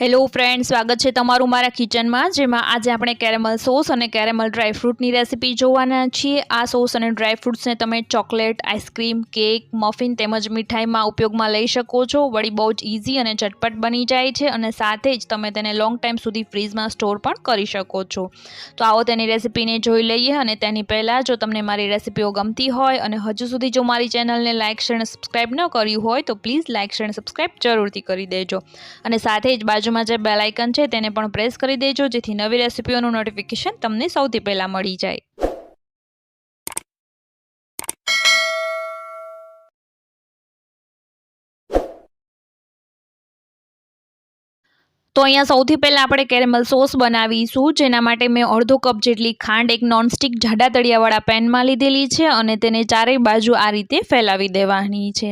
Hello friend, સ્વાગત છે તમારું મારા કિચનમાં, જેમાં આજે આપણે કેરેમલ સોસ અને કેરેમલ ડ્રાય ફ્રૂટની રેસીપી જોવાના છીએ। આ સોસ અને ડ્રાય ફ્રૂટ્સને તમે ચોકલેટ, આઈસ્ક્રીમ, કેક, મફિન તેમજ મીઠાઈમાં ઉપયોગમાં લઈ શકો છો। વળી બહુ જ ઇઝી અને ઝટપટ બની જાય છે અને સાથે જ તમે તેને લોંગ ટાઈમ સુધી ફ્રીઝમાં સ્ટોર પણ કરી શકો છો। તો આવો તેની રેસીપીને જોઈ લઈએ। અને તેની પહેલાં જો તમને મારી રેસીપીઓ ગમતી હોય અને હજુ સુધી જો મારી ચેનલને લાઇક, શેર અને સબસ્ક્રાઈબ ન કર્યું હોય તો પ્લીઝ લાઇક, શેર અને સબસ્ક્રાઈબ જરૂરથી કરી દેજો। અને સાથે જ બાજુમાં જે બેલ આઇકન છે તેને પણ પ્રેસ કરી દેજો, જેથી નવી રેસીપીઓનું નોટિફિકેશન તમને સૌથી પહેલા મળી જાય। તો અહીંયા સૌથી પહેલાં આપણે કેરેમલ સોસ બનાવીશું, જેના માટે મેં અડધો કપ જેટલી ખાંડ એક નોનસ્ટિક જાડા તળિયાવાળા પેનમાં લીધેલી છે અને તેને ચારેય બાજુ આ રીતે ફેલાવી દેવાની છે।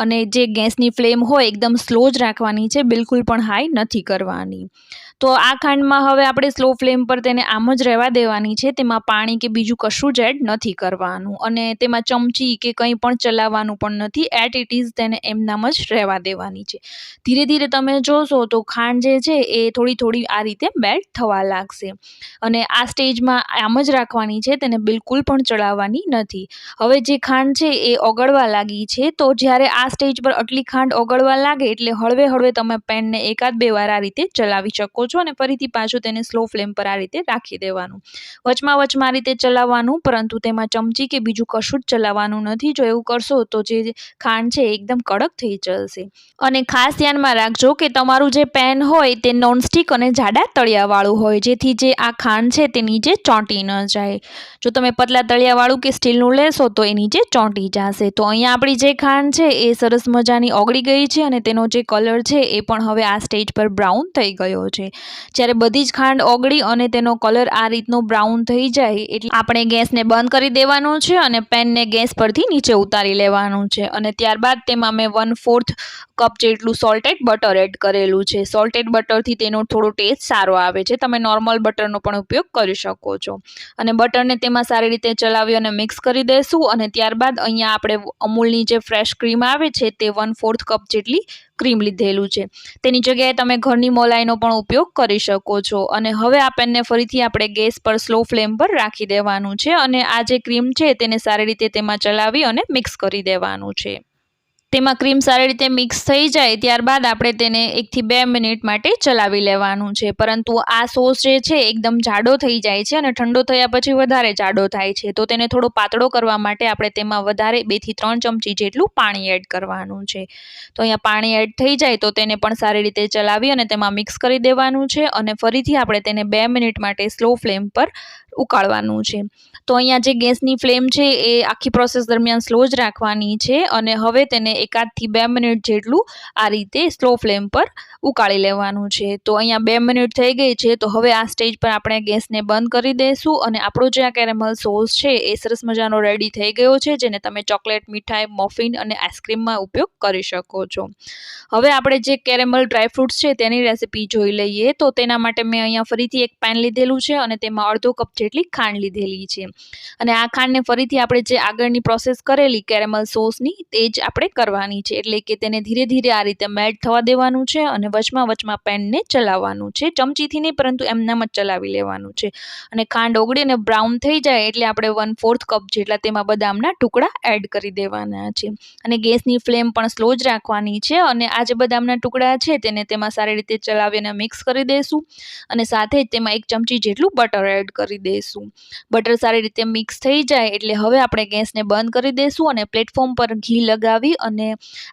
અને જે ગેસની ફ્લેમ હોય એકદમ સ્લો જ રાખવાની છે, બિલકુલ પણ હાઈ નથી કરવાની। તો આ ખાંડમાં હવે આપણે સ્લો ફ્લેમ પર તેને આમ જ રહેવા દેવાની છે, તેમાં પાણી કે બીજું કશું જ એડ નથી કરવાનું અને તેમાં ચમચી કે કંઈ પણ ચલાવવાનું પણ નથી, એટ ઇટ ઇઝ તેને એમનામ જ રહેવા દેવાની છે। ધીરે ધીરે તમે જોશો તો ખાંડ જે છે એ થોડી થોડી આ રીતે મેલ્ટ થવા લાગશે અને આ સ્ટેજમાં આમ જ રાખવાની છે, તેને બિલકુલ પણ ચડાવવાની નથી। હવે જે ખાંડ છે એ ઓગળવા લાગી છે, તો જ્યારે આ સ્ટેજ પર આટલી ખાંડ ઓગળવા લાગે એટલે હળવે હળવે તમે પેનને એકાદ બે વાર આ રીતે ચલાવી શકો છો અને ફરીથી પાછું તેને સ્લો ફ્લેમ પર આ રીતે રાખી દેવાનું। વચમાં આ રીતે ચલાવવાનું, પરંતુ તેમાં ચમચી કે બીજું કશું જ ચલાવવાનું નથી। જો એવું કરશો તો જે ખાંડ છે એકદમ કડક થઈ જશે। અને ખાસ ધ્યાનમાં રાખજો કે તમારું જે પેન હોય તે નોનસ્ટિક અને જાડા તળિયાવાળું હોય, જેથી જે આ ખાંડ છે તે નીચે ચોંટી ન જાય। જો તમે પતલા તળિયાવાળું કે સ્ટીલનું લેશો તો એ નીચે ચોંટી જશે। તો અહીંયા આપણી જે ખાંડ છે એ સરસ મજાની ઓગળી ગઈ છે અને તેનો જે કલર છે એ પણ હવે આ સ્ટેજ પર બ્રાઉન થઈ ગયો છે। જ્યારે બધી જ ખાંડ ઓગળી અને તેનો કલર આ રીતનો બ્રાઉન થઈ જાય એટલે આપણે ગેસને બંધ કરી દેવાનો છે અને પેનને ગેસ પરથી નીચે ઉતારી લેવાનું છે। અને ત્યારબાદ તેમાં મેં 1/4 કપ જેટલું સોલ્ટેડ બટર એડ કરેલું છે। સોલ્ટેડ બટરથી તેનો થોડો ટેસ્ટ સારો આવે છે, તમે નોર્મલ બટરનો પણ ઉપયોગ કરી શકો છો। અને બટરને તેમાં સારી રીતે ચલાવી અને મિક્સ કરી દઈશું અને ત્યારબાદ અહીંયા આપણે અમૂલની જે ફ્રેશ ક્રીમ આવે છે તે 1/4 કપ જેટલી ક્રીમ લીધેલું છે, તેની જગ્યાએ તમે ઘરની મલાઈનો પણ ઉપયોગ કરી શકો છો। અને હવે આ પેનને ફરીથી આપણે ગેસ પર સ્લો ફ્લેમ પર રાખી દેવાનું છે અને આ જે ક્રીમ છે તેને સારી રીતે તેમાં ચલાવી અને મિક્સ કરી દેવાનું છે। તેમાં ક્રીમ સારી રીતે મિક્સ થઈ જાય ત્યારબાદ આપણે તેને 1 થી 2 મિનિટ માટે ચલાવી લેવાનું છે। પરંતુ આ સોસ જે છે એકદમ જાડો થઈ જાય છે અને ઠંડો થયા પછી વધારે જાડો થાય છે, તો તેને થોડો પાતળો કરવા માટે આપણે તેમાં વધારે 2 થી 3 ચમચી જેટલું પાણી એડ કરવાનું છે। તો અહીંયા પાણી એડ થઈ જાય તો તેને પણ સારી રીતે ચલાવી અને તેમાં મિક્સ કરી દેવાનું છે અને ફરીથી આપણે તેને 2 મિનિટ માટે સ્લો ફ્લેમ પર ઉકાળવાનું છે। તો અહીંયા જે ગેસની ફ્લેમ છે એ આખી પ્રોસેસ દરમિયાન સ્લો જ રાખવાની છે અને હવે તેને 1 થી 2 મિનિટ જેટલું આ રીતે સ્લો ફ્લેમ પર ઉકાળી લેવાનું છે। તો અહીંયા 2 મિનિટ થઈ ગઈ છે, તો હવે આ સ્ટેજ પર આપણે ગેસને બંધ કરી દઈશું અને આપણો જે આ કેરેમલ સોસ છે એ સરસ મજાનો રેડી થઈ ગયો છે, જેને તમે ચોકલેટ, મીઠાઈ, મફિન અને આઈસ્ક્રીમમાં ઉપયોગ કરી શકો છો। હવે આપણે જે કેરેમલ ડ્રાય ફ્રૂટ્સ છે તેની રેસીપી જોઈ લઈએ। તો તેના માટે મેં અહીંયા ફરીથી એક પેન લીધેલું છે અને તેમાં અડધો કપ જેટલી ખાંડ લીધેલી છે અને આ ખાંડને ફરીથી આપણે જે આગળની પ્રોસેસ કરેલી કેરેમલ સોસની તે જ આપણે કરવાની છે, એટલે કે તેને ધીરે ધીરે આ રીતે મેલ્ટ થવા દેવાનું છે અને વચમાં પેનને ચલાવવાનું છે, ચમચીથી નહીં પરંતુ એમનામ જ ચલાવી લેવાનું છે। અને ખાંડ ઓગળીને બ્રાઉન થઈ જાય એટલે આપણે 1/4 કપ જેટલા તેમાં બદામના ટુકડા એડ કરી દેવાના છે અને ગેસની ફ્લેમ પણ સ્લો જ રાખવાની છે અને આ જે બદામના ટુકડા છે તેને તેમાં સારી રીતે ચલાવી અને મિક્સ કરી દઈશું અને સાથે જ તેમાં 1 ચમચી જેટલું બટર એડ કરી દઈશું। બટર સારી રીતે મિક્સ થઈ જાય એટલે હવે આપણે ગેસને બંધ કરી દઈશું અને પ્લેટફોર્મ પર ઘી લગાવી અને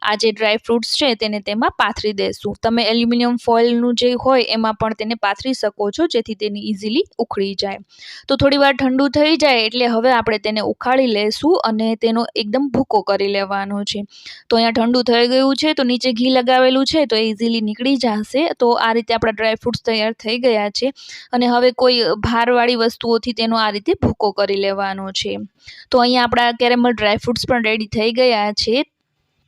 આ જે ડ્રાય ફ્રૂટ્સ છે તેને તેમાં પાથરી દઈશું। તમે એલ્યુમિનિયમ ફોઇલનું જે હોય એમાં પણ તેને પાથરી શકો છો, જેથી તેની ઇઝીલી ઉખડી જાય। તો થોડી વાર ઠંડુ થઈ જાય એટલે હવે આપણે તેને ઉખાડી લઈશું અને તેનો એકદમ ભૂકો કરી લેવાનો છે। તો અહીંયા ઠંડુ થઈ ગયું છે, તો નીચે ઘી લગાવેલું છે તો એ ઇઝીલી નીકળી જશે। તો આ રીતે આપણા ડ્રાય ફ્રૂટ્સ તૈયાર થઈ ગયા છે અને હવે કોઈ ભારવાળી વસ્તુઓથી તેનો આ રીતે ભૂકો કરી લેવાનો છે। તો અહીંયા આપણા કેરેમલ ડ્રાય ફ્રૂટ્સ પણ રેડી થઈ ગયા છે।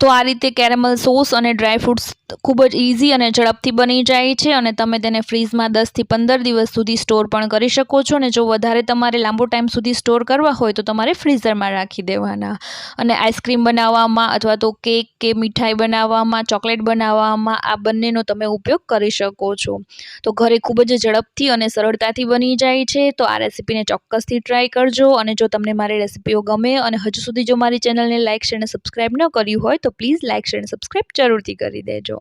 તો આ રીતે કેરેમલ સોસ અને ડ્રાય ફ્રૂટ્સ ખૂબ જ ઇઝી અને ઝડપથી બની જાય છે અને તમે તેને ફ્રીઝમાં 10થી 15 દિવસ સુધી સ્ટોર પણ કરી શકો છો. અને જો વધારે તમારે લાંબો ટાઈમ સુધી સ્ટોર કરવા હોય તો તમારે ફ્રીઝરમાં રાખી દેવાના. અને આઈસ્ક્રીમ બનાવવામાં અથવા તો કેક કે મીઠાઈ બનાવવામાં, ચોકલેટ બનાવવામાં આ બંનેનો તમે ઉપયોગ કરી શકો છો. તો ઘરે ખૂબ જ ઝડપથી અને સરળતાથી બની જાય છે. તો આ રેસીપીને ચોક્કસથી ટ્રાય કરજો. અને જો તમને મારી રેસીપીઓ ગમે અને હજુ સુધી જો મારી ચેનલને લાઇક, શેર અને સબસ્ક્રાઈબ ન કર્યું હોય તો પ્લીઝ લાઇક, શેર અને સબસ્ક્રાઈબ જરૂરથી કરી દેજો.